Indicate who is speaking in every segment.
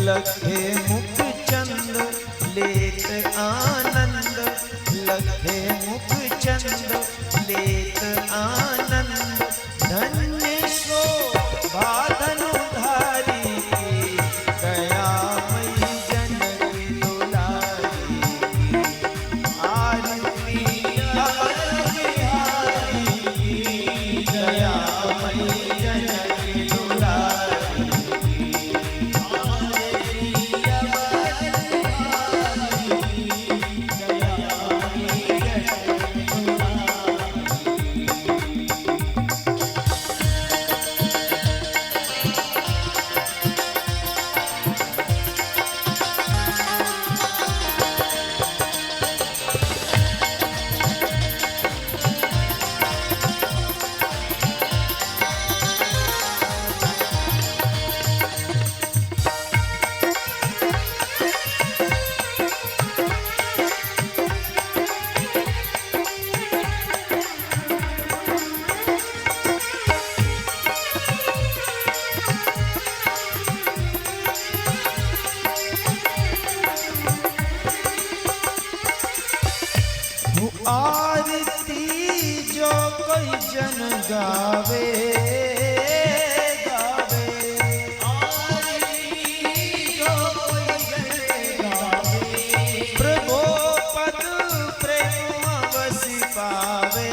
Speaker 1: लखे मुख चंद लेत आनंद, लखे मुख चंद लेत आनंद। धन्य सो बाधनु धारी दयामयी जनक दुलारी। आरती अमर बिहारी दयामयी जनक दुलारी। आरती जो कोई जन गावे गावे, आरती जो कोई जन गावे। प्रभु पद प्रेम अवसि पावे,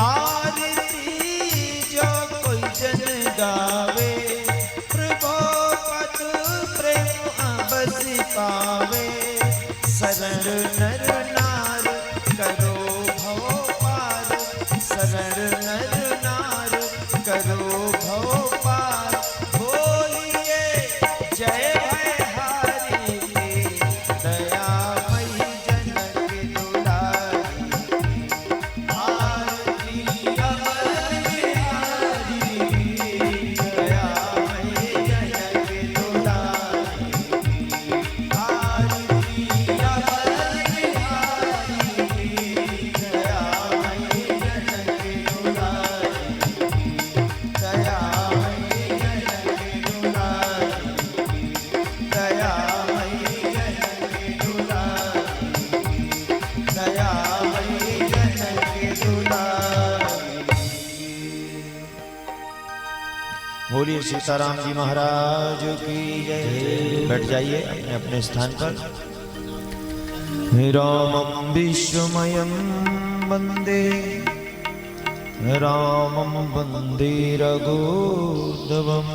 Speaker 1: आरती जो कोई जन गावे। पावे शरण नर नार करो भव पार, शरण नर नार करो भव पार। बोलिए जय भयहारी दयामयी जनक दुलारी। आरती अमर बिहारी दयामयी जनक दुलारी। बोलिए सीताराम जी महाराज की जय। बैठ जाइए अपने अपने स्थान पर। रामं विश्वमयं वंदे, रामं वंदे रघुत्तमं,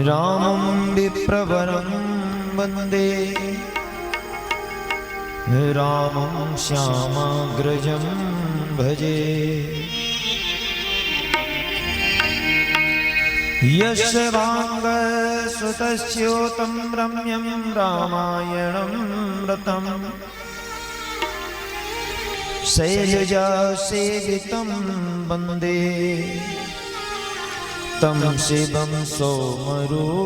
Speaker 1: रामं विप्रवरं वंदे, रामं श्यामाग्रजं भजे। यशवांग सुतस्योतं रम्यं रामायणं व्रतं, शैलजा सेवितं वन्दे तं शिवं सोमरूपणम्।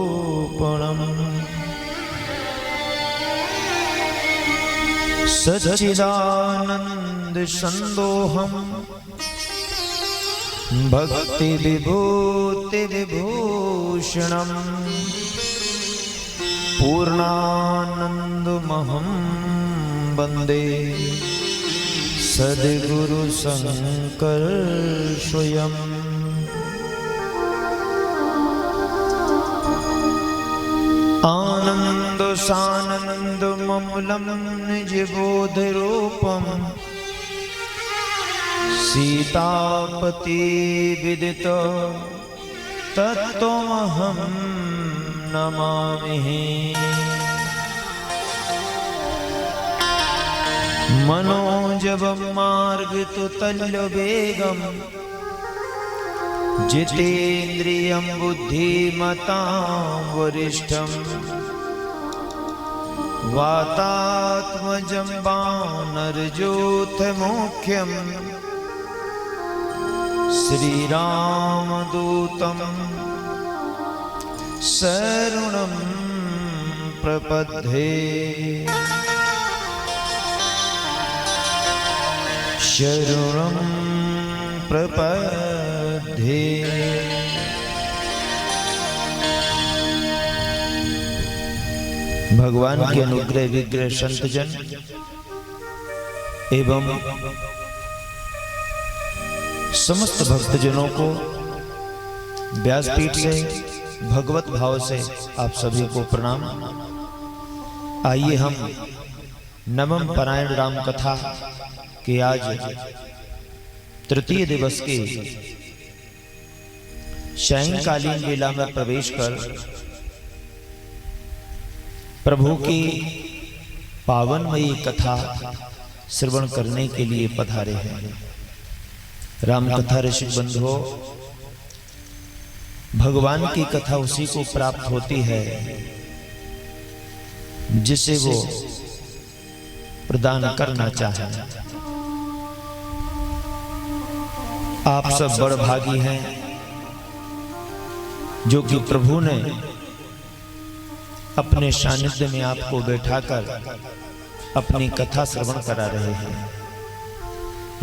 Speaker 1: सच्चिदानन्द संदोहं भक्ति विभूति विभूषणं, पूर्णानन्दमहं वन्दे सद्गुरु शंकर स्वयं आनंद सानंद ममलम निज बोध रूपम सीतापति विदित तत्त्वमहं नमामि। मनोजवं मार्गतुल्य वेगं जितेन्द्रियं बुद्धिमतां वरिष्ठं वातात्मजं वानरयूथमुख्यं श्रीरामदूतं शरणं प्रपद्ये। शरणं प्रपद्ये। भगवान के अनुग्रह विग्रह संतजन एवं समस्त भक्तजनों को व्यासपीठ से भगवत भाव से आप सभी को प्रणाम। आइए हम नवम पारायण राम कथा कि आज तृतीय दिवस के सायंकालीन वेला में प्रवेश कर प्रभु की पावनमयी कथा श्रवण करने के लिए पधारे हैं। राम कथा ऋषि बंधुओं, भगवान की कथा उसी को प्राप्त होती है जिसे वो प्रदान करना चाहे। आप सब बड़भागी हैं जो कि प्रभु ने अपने सानिध्य में आपको बैठाकर अपनी कथा श्रवण करा रहे हैं।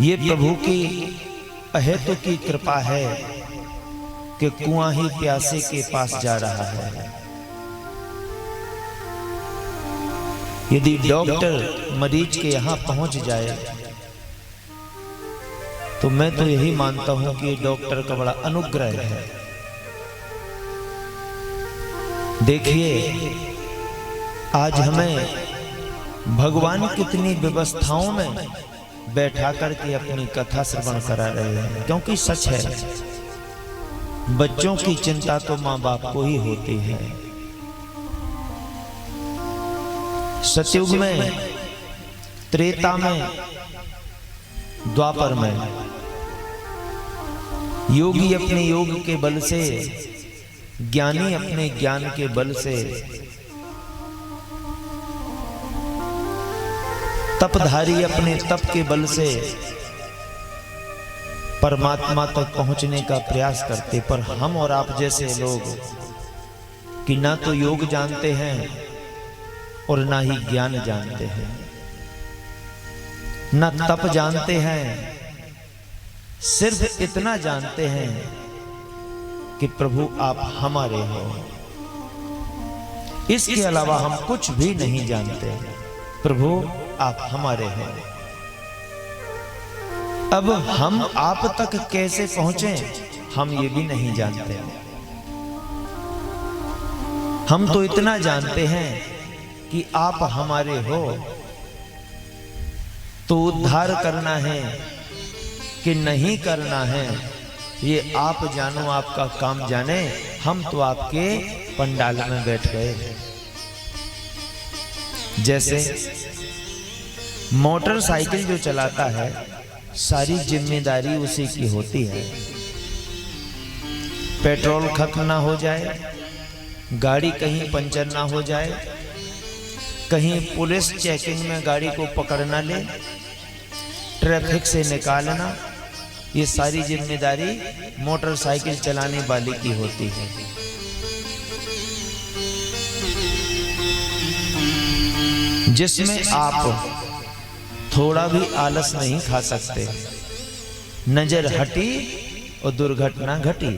Speaker 1: ये प्रभु की अहेतु की कृपा है कि कुआं ही प्यासे के पास जा रहा है। यदि डॉक्टर मरीज के यहां पहुंच जाए तो मैं तो यही मानता हूं कि डॉक्टर का बड़ा अनुग्रह है। देखिए, आज हमें भगवान कितनी व्यवस्थाओं में बैठा करके अपनी कथा श्रवण करा रहे हैं, क्योंकि सच है बच्चों की चिंता तो माँ बाप को ही होती है। सतयुग में, त्रेता में, द्वापर में योगी अपने योग के बल से, ज्ञानी अपने ज्ञान के बल से, तपधारी अपने तप के बल से परमात्मा तक पहुंचने का प्रयास करते। पर हम और आप जैसे लोग कि ना तो योग जानते हैं और ना ही ज्ञान जानते हैं, ना तप जानते हैं, सिर्फ इतना जानते हैं कि प्रभु आप हमारे हो। इसके अलावा हम कुछ भी नहीं जानते। प्रभु आप हमारे हैं। अब हम आप तक कैसे पहुंचे हम ये भी नहीं जानते। हम तो इतना जानते हैं कि आप हमारे हो, तो उद्धार करना है कि नहीं करना है ये आप जानो, आपका काम जाने। हम तो आपके पंडाल में बैठ गए। जैसे मोटरसाइकिल जो चलाता है सारी जिम्मेदारी उसी की होती है। पेट्रोल खत्म ना हो जाए, गाड़ी कहीं पंचर ना हो जाए, कहीं पुलिस चेकिंग में गाड़ी को पकड़ना ले, ट्रैफिक से निकालना, ये सारी जिम्मेदारी मोटरसाइकिल चलाने वाले की होती है। जिसमें आप थोड़ा भी आलस नहीं खा सकते। नजर हटी और दुर्घटना घटी।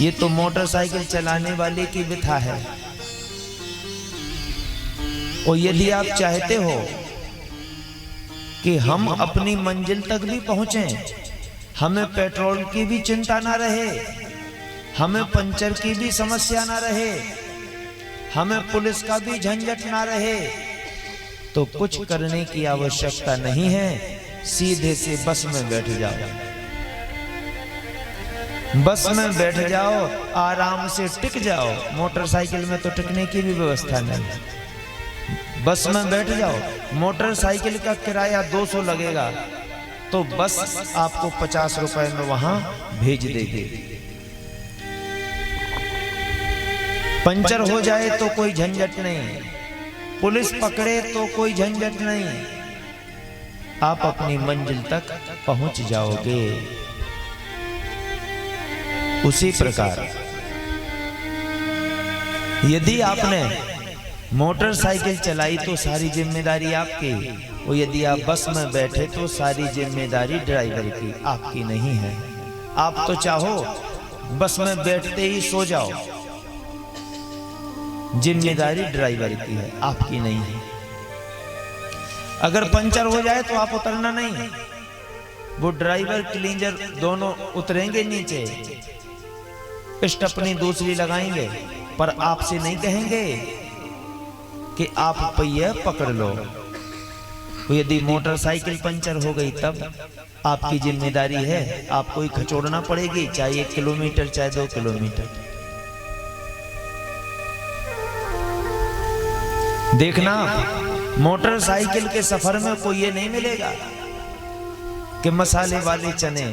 Speaker 1: ये तो मोटरसाइकिल चलाने वाले की विधा है। और यदि आप चाहते हो कि हम अपनी मंजिल तक भी पहुंचे, हमें पेट्रोल की भी चिंता ना रहे, हमें पंचर की भी समस्या ना रहे, हमें पुलिस का भी झंझट ना रहे, तो कुछ करने की आवश्यकता नहीं है, सीधे से बस में बैठ जाओ। बस में बैठ जाओ, आराम से टिक जाओ। मोटरसाइकिल में तो टिकने की भी व्यवस्था नहीं। बस में बैठ जाओ, मोटरसाइकिल का किराया 200 लगेगा, तो बस आपको 50 रुपए में वहां भेज देगी। पंचर हो जाए तो कोई झंझट नहीं, पुलिस पकड़े तो कोई झंझट नहीं, आप अपनी मंजिल तक पहुंच जाओगे। उसी प्रकार यदि आपने मोटरसाइकिल चलाई तो सारी जिम्मेदारी आपकी, और यदि आप बस में बैठे तो सारी जिम्मेदारी ड्राइवर की, आपकी नहीं है। आप तो चाहो बस में बैठते ही सो जाओ, जिम्मेदारी ड्राइवर की है, आपकी नहीं है। अगर पंचर हो जाए तो आप उतरना नहीं, वो ड्राइवर क्लीनर दोनों उतरेंगे नीचे, स्टेपनी दूसरी लगाएंगे, पर आपसे नहीं कहेंगे कि आप पहिया पकड़ लो। तो यदि मोटरसाइकिल पंचर हो गई तब आपकी जिम्मेदारी है, आपको ही खचोड़ना पड़ेगी, चाहे 1 किलोमीटर चाहे 2 किलोमीटर। देखना, मोटरसाइकिल के सफर में कोई ये नहीं मिलेगा कि मसाले वाले चने,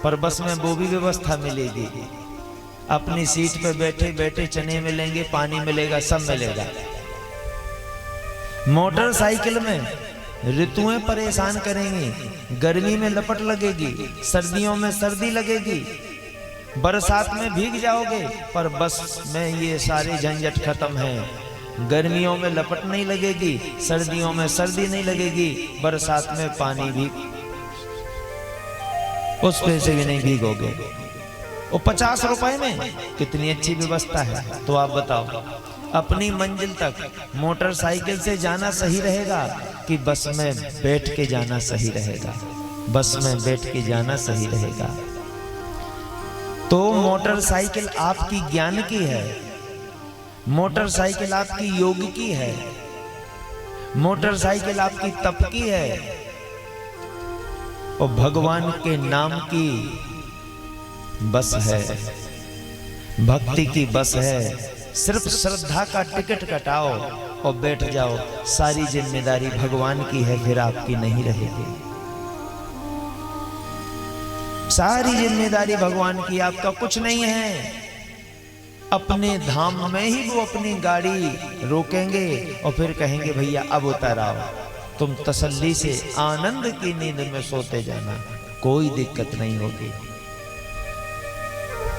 Speaker 1: पर बस में वो भी व्यवस्था मिलेगी। अपनी सीट पे बैठे बैठे चने मिलेंगे, पानी मिलेगा, सब मिलेगा। मोटरसाइकिल में ऋतुएं परेशान करेंगी, गर्मी में लपट लगेगी, सर्दियों में सर्दी लगेगी, बरसात में भीग जाओगे, पर बस में ये सारे झंझट खत्म हैं। गर्मियों में लपट नहीं लगेगी, सर्दियों में सर्दी नहीं लगेगी, बरसात में पानी भी उस पे से भी नहीं भीगोगे। वो 50 रुपए में कितनी अच्छी व्यवस्था है। तो आप बताओ, अपनी मंजिल तक मोटरसाइकिल से जाना सही रहेगा कि बस में बैठ के जाना सही रहेगा? बस में बैठ के जाना सही रहेगा। तो मोटरसाइकिल आपकी ज्ञान की है, मोटरसाइकिल आपकी योग की है, मोटरसाइकिल आपकी तप की है, और भगवान के नाम की बस है, भक्ति की बस है। सिर्फ श्रद्धा का टिकट कटाओ और बैठ जाओ, सारी जिम्मेदारी भगवान की है, फिर आपकी नहीं रहेगी। सारी जिम्मेदारी भगवान की, आपका कुछ नहीं है। अपने धाम में ही वो अपनी गाड़ी रोकेंगे और फिर कहेंगे भैया अब उतर आओ, तुम तसल्ली से आनंद की नींद में सोते जाना, कोई दिक्कत नहीं होगी।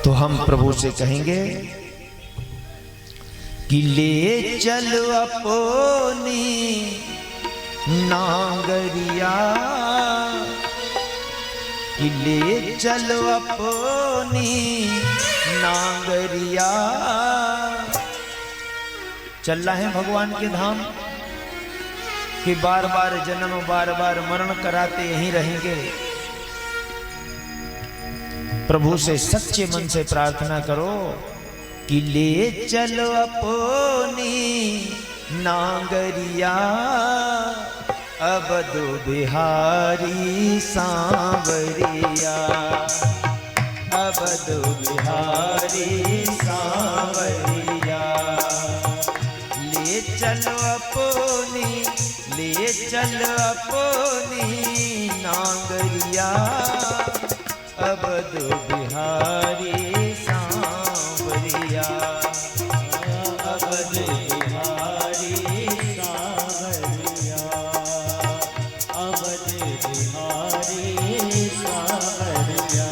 Speaker 1: तो हम प्रभु से कहेंगे कि ले चलो अपनी नांगरिया, कि ले चलो अपनी नांगरिया। चल रहे हैं भगवान के धाम कि बार बार जन्म बार बार मरण कराते यहीं रहेंगे। प्रभु से सच्चे मन से प्रार्थना करो कि ले चलो अपनी नांगरिया, अवधू बिहारी सांवरिया, अवधू बिहारी सांवरिया। ले चलो अपनी, ले चलो अपनी नांगरिया, अवधू बिहारी सांवरिया, अवधू बिहारी सांवरिया, अवधू बिहारी सांवरिया।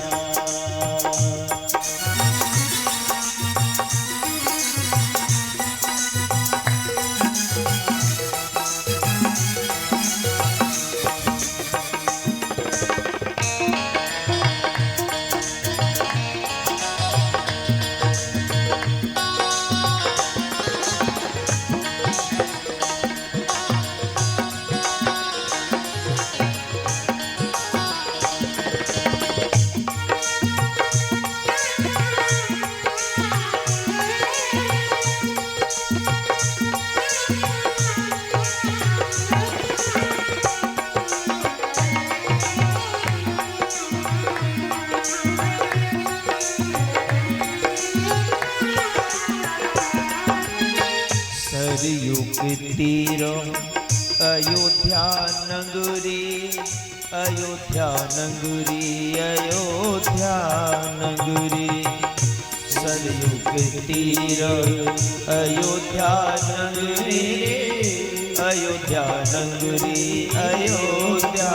Speaker 1: तीरो अयोध्या नगरी, अयोध्या नगरी, अयोध्या नगरी। सरयू के तीरो अयोध्या नगरी, अयोध्या नगरी, अयोध्या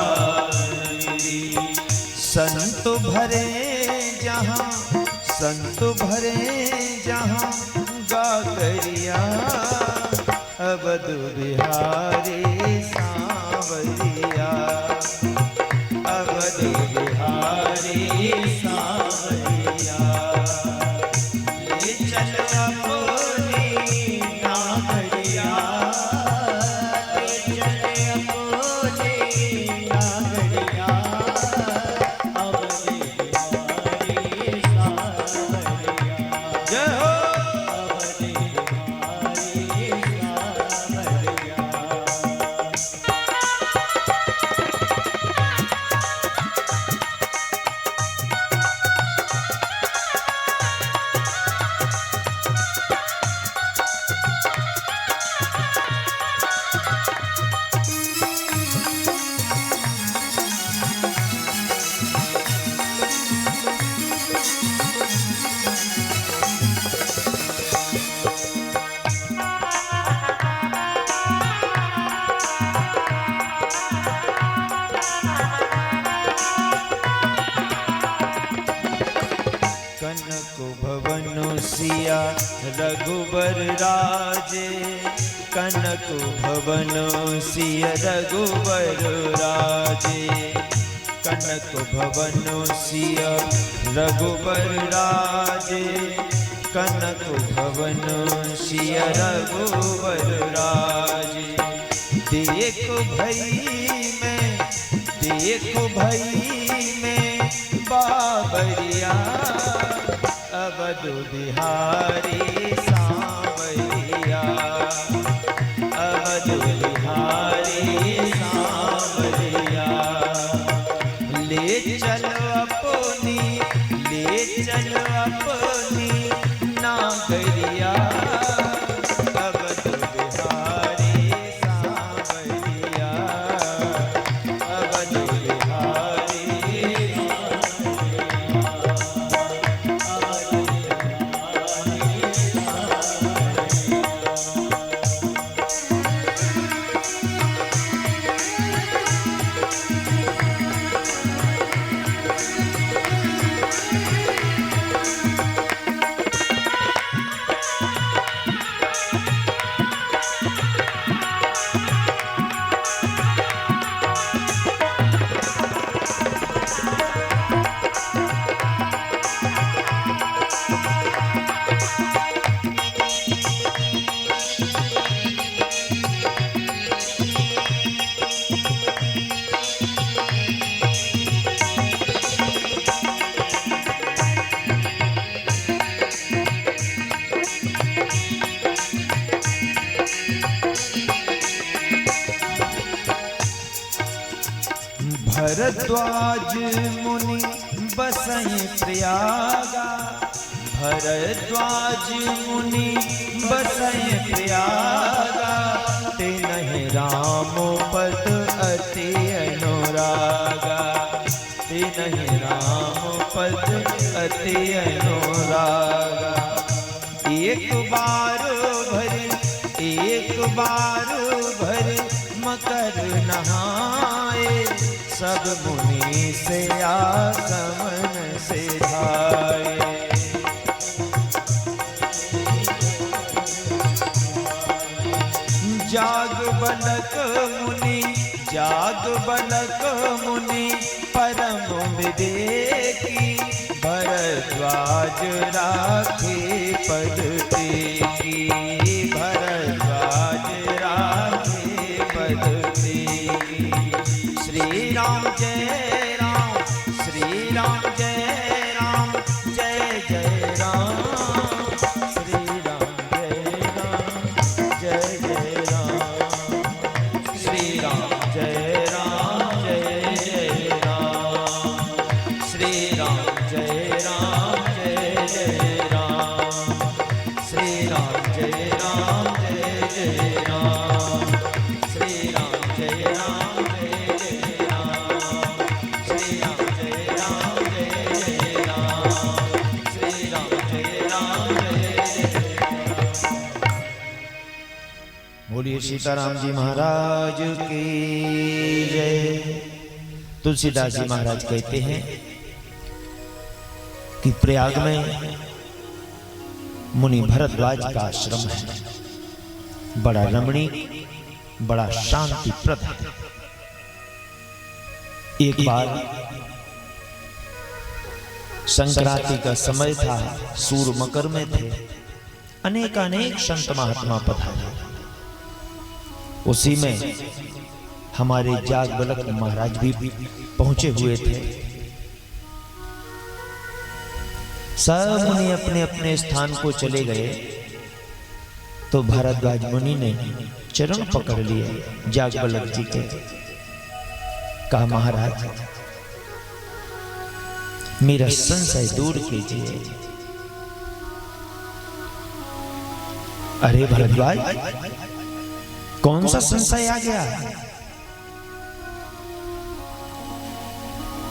Speaker 1: नगरी। संत भरे जहाँ, संत भरे जहाँ गागरिया, अवध बिहारी सांवरिया, अवध बिहारी सांवरिया। ले चल अपनी नागरिया, ले चल अपनी नागरिया, अवध बिहारी सांवरिया। जय हो। कनक भवन सिया रघुबर राजे, कनक भवन सिया रघुबर राजे, कनक भवन सिया रघुबर राजे, कनक भवन सिया रघुबर राजे। देखो भई में, देखो भई में बाबरिया, अवध बिहारी सांवरिया, अवध बिहारी सांवरिया। ले चल अपनी, ले चल अपनी नागरिया, अवध बिहारी सांवरिया, अवध बिहारी भरद्वाज मुनि बसई प्रयागा, भरद्वाज मुनि बसई प्रयागा, ते नहीं राम पद अति अनुरागा, ते नहीं राम पद अति अनुरागा। एक बार भरे, एक बार भरे मकर नहाए, सब मुनि से आसमन से धाये। जाग बलक मुनि, जाग बलक मुनि परम विवेकी, भरद्वाज राखे पद टेकी, भरद्वाज राखे पद टेकी। श्री राम जय राम, श्री राम जय राम, जय जय राम, श्री राम जय राम, जय जय राम, श्री राम जय राम, जय जय राम, श्री राम जय राम, जय जय राम, श्री राम जय राम, जय जय राम। गुरु सीताराम जी महाराज की जय। तुलसीदास जी महाराज कहते हैं कि प्रयाग में मुनि भरद्वाज का आश्रम है, बड़ा रमणीक, बड़ा शांतिप्रद है। एक बार संक्रांति का समय था, सूर मकर में थे, अनेक संत महात्मा पधारे। उसी में हमारे जागबलक महाराज भी पहुंचे हुए थे। सब मुनि अपने अपने स्थान को चले गए तो भारद्वाज मुनि ने चरण पकड़ लिए जागबलक जी के। कहा, महाराज मेरा संशय दूर कीजिए। अरे भारद्वाज, कौन सा संशय आ गया?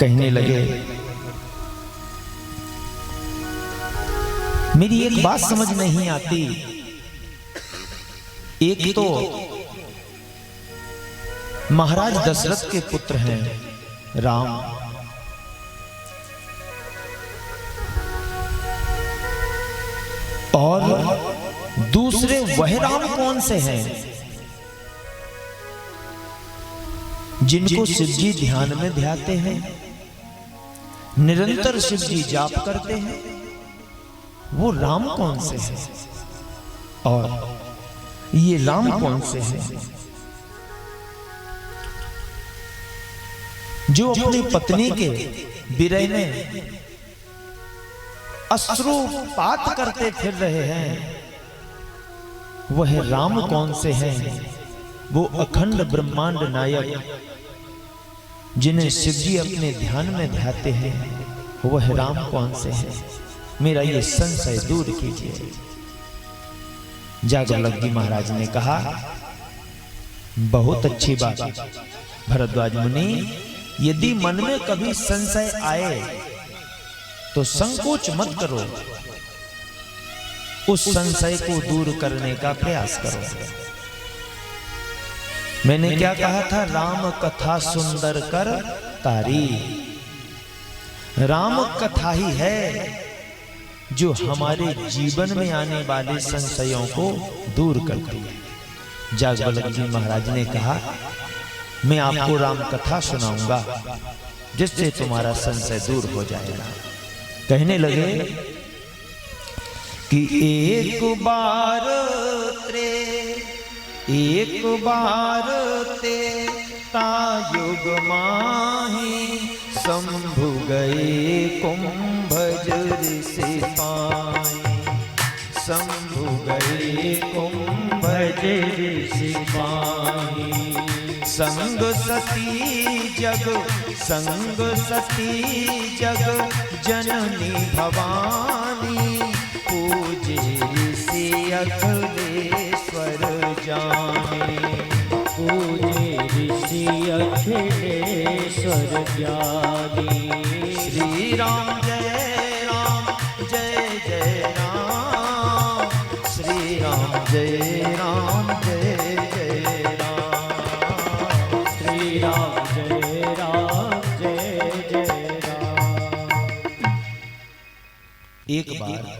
Speaker 1: कहने लगे, मेरी एक बात समझ नहीं आती। एक तो महाराज दशरथ के पुत्र हैं राम, और दूसरे वह राम कौन से हैं जिनको शिव जी ध्यान में ध्याते हैं, निरंतर शिव जी जाप करते हैं? वो राम कौन से हैं और ये राम कौन से हैं जो अपनी पत्नी के विरह में अश्रुपात करते फिर रहे हैं? वह राम कौन से हैं? वो अखंड ब्रह्मांड नायक जिन्हें शिव जी अपने ध्यान में ध्याते हैं, वह राम कौन से हैं? मेरा ये संशय दूर कीजिए। जागबलक जी महाराज ने कहा, बहुत अच्छी बात भरद्वाज मुनि, यदि मन में कभी संशय आए तो संकोच मत करो, उस संशय को दूर करने का प्रयास करो। मैंने क्या कहा था? राम कथा सुंदर कर तारी। राम कथा ही है जो हमारे जीवन में आने वाले संशयों को दूर करती है। जागबलक जी महाराज ने कहा, मैं आपको राम कथा सुनाऊंगा जिससे तुम्हारा संशय दूर हो जाएगा। कहने लगे कि एक बार ते तायुग माही शंभु गए कुंभज ऋषि पाई। शंभु गए कुंभज ऋषि पाई। संग सती जग जननी भवानी। पूजे ऋषि अखिलेश्वर जाने। पूजे ऋषि अखिलेश्वर ज्ञानी। श्री राम जय राम जय जय राम। श्री राम जय राम जय जय राम। श्री राम जय राम जय जय राम। एक बार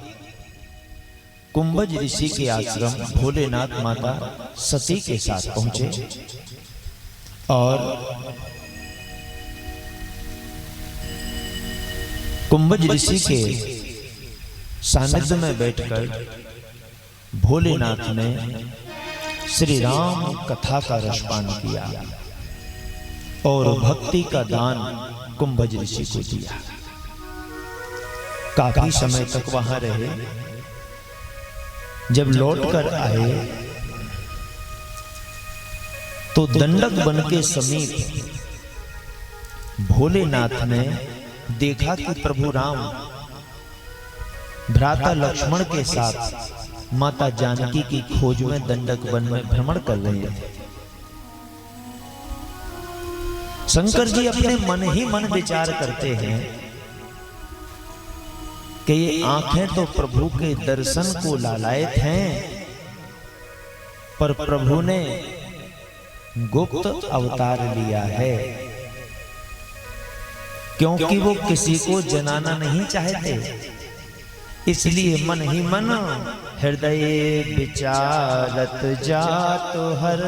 Speaker 1: कुंभज ऋषि के आश्रम भोलेनाथ माता सती के साथ पहुंचे और कुंभज ऋषि के सानिध्य में बैठकर भोलेनाथ ने श्री राम कथा का रसपान किया और भक्ति का दान कुंभज ऋषि को दिया। काफी समय तक वहां रहे। जब लौटकर आए तो दंडक वन के समीप भोलेनाथ ने देखा कि प्रभु राम भ्राता लक्ष्मण के साथ माता जानकी की खोज में दंडक वन में भ्रमण कर रहे थे। शंकर जी अपने मन ही मन विचार करते हैं कि ये आंखें तो प्रभु के दर्शन को लालायत हैं, पर प्रभु ने गुप्त अवतार लिया है, क्योंकि वो किसी को जनाना नहीं चाहते। इसलिए मन ही मन हृदय विचारत जात हर,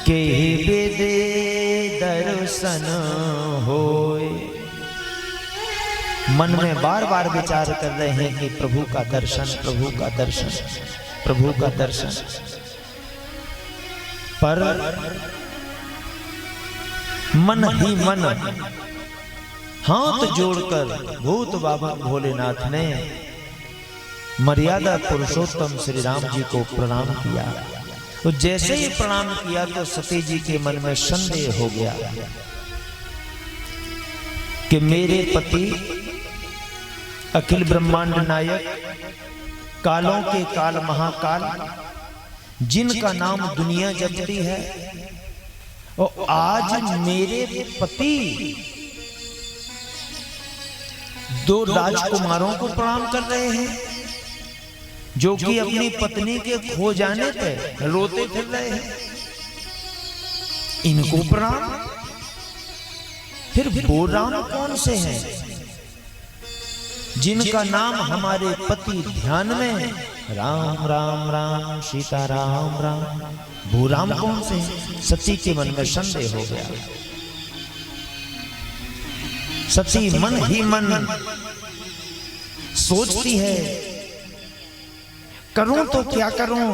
Speaker 1: के विदे दर्शन होए। मन में बार बार विचार कर रहे हैं कि प्रभु का दर्शन, प्रभु का दर्शन, प्रभु का दर्शन। पर मन ही मन हाथ जोड़कर भूत बाबा भोलेनाथ ने मर्यादा पुरुषोत्तम श्री राम जी को प्रणाम किया। तो जैसे ही प्रणाम किया तो सती जी के मन में संदेह हो गया कि मेरे पति अखिल ब्रह्मांड नायक, कालों के काल महाकाल, जिनका नाम दुनिया जपती है, और आज मेरे पति दो राजकुमारों को प्रणाम कर रहे हैं, जो कि अपनी पत्नी के खो जाने पे रोते फिर रहे हैं। इनको प्रणाम? फिर वो राम कौन से हैं जिनका नाम हमारे पति ध्यान में है? राम राम राम सीता राम राम, वो राम कौन से हैं? सती के मन में संदेह हो गया। सती मन ही मन सोचती है, करूं तो क्या करूं,